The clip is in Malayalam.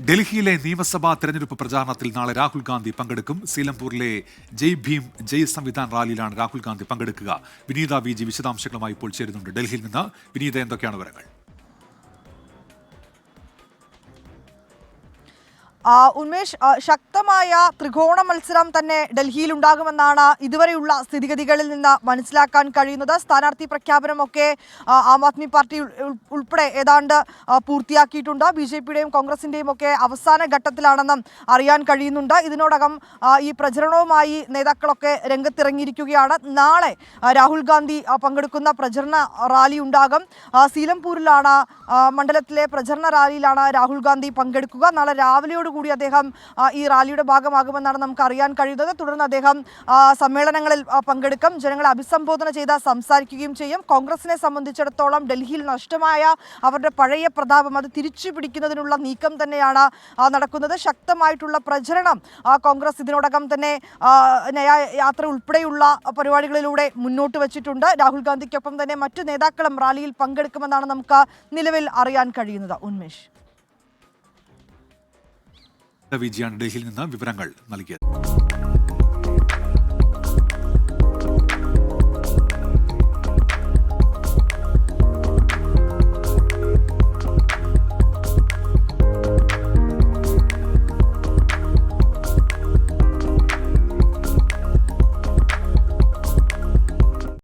ഡൽഹിയിലെ നിയമസഭാ തെരഞ്ഞെടുപ്പ് പ്രചാരണത്തിൽ നാളെ രാഹുൽ ഗാന്ധി പങ്കെടുക്കും. സീലംപൂരിലെ ജയ് ഭീം ജയ് സംവിധാൻ റാലിയിലാണ് രാഹുൽ ഗാന്ധി പങ്കെടുക്കുക. വിനീത വി ജി വിശദാംശങ്ങളുമായി ഇപ്പോൾ ചേരുന്നുണ്ട് ഡൽഹിയിൽ നിന്ന്. വിനീത, എന്തൊക്കെയാണ് വിവരങ്ങൾ? ഉന്മേഷ്, ശക്തമായ ത്രികോണ മത്സരം തന്നെ ഡൽഹിയിൽ ഉണ്ടാകുമെന്നാണ് ഇതുവരെയുള്ള സ്ഥിതിഗതികളിൽ നിന്ന് മനസ്സിലാക്കാൻ കഴിയുന്നത്. സ്ഥാനാർത്ഥി പ്രഖ്യാപനമൊക്കെ ആം ആദ്മി പാർട്ടി ഉൾപ്പെടെ ഏതാണ്ട് പൂർത്തിയാക്കിയിട്ടുണ്ട്. BJP-യുടെയും കോൺഗ്രസിന്റെയും ഒക്കെ അവസാന ഘട്ടത്തിലാണെന്നും അറിയാൻ കഴിയുന്നുണ്ട്. ഇതിനോടകം ഈ പ്രചരണവുമായി നേതാക്കളൊക്കെ രംഗത്തിറങ്ങിയിരിക്കുകയാണ്. നാളെ രാഹുൽ ഗാന്ധി പങ്കെടുക്കുന്ന പ്രചരണ റാലി ഉണ്ടാകും. സീലംപൂരിലാണ് മണ്ഡലത്തിലെ പ്രചരണ റാലിയിലാണ് രാഹുൽ ഗാന്ധി പങ്കെടുക്കുക. നാളെ രാവിലെയോട് കൂടി അദ്ദേഹം ഈ റാലിയുടെ ഭാഗമാകുമെന്നാണ് നമുക്ക് അറിയാൻ കഴിയുന്നത്. തുടർന്ന് അദ്ദേഹം സമ്മേളനങ്ങളിൽ പങ്കെടുക്കും. ജനങ്ങളെ അഭിസംബോധന ചെയ്ത് സംസാരിക്കുകയും ചെയ്യും. കോൺഗ്രസിനെ സംബന്ധിച്ചിടത്തോളം ഡൽഹിയിൽ നഷ്ടമായ അവരുടെ പഴയ പ്രതാപം അത് തിരിച്ചു പിടിക്കുന്നതിനുള്ള നീക്കം തന്നെയാണ് നടക്കുന്നത്. ശക്തമായിട്ടുള്ള പ്രചരണം കോൺഗ്രസ് ഇതിനോടകം തന്നെ യാത്ര ഉൾപ്പെടെയുള്ള പരിപാടികളിലൂടെ മുന്നോട്ട് വച്ചിട്ടുണ്ട്. രാഹുൽ ഗാന്ധിക്കൊപ്പം തന്നെ മറ്റു നേതാക്കളും റാലിയിൽ പങ്കെടുക്കുമെന്നാണ് നമുക്ക് നിലവിൽ അറിയാൻ കഴിയുന്നത്. ഉന്മേഷ്, വിജിയാണ് ഡൽഹിയിൽ നിന്ന് വിവരങ്ങൾ നൽകിയത്.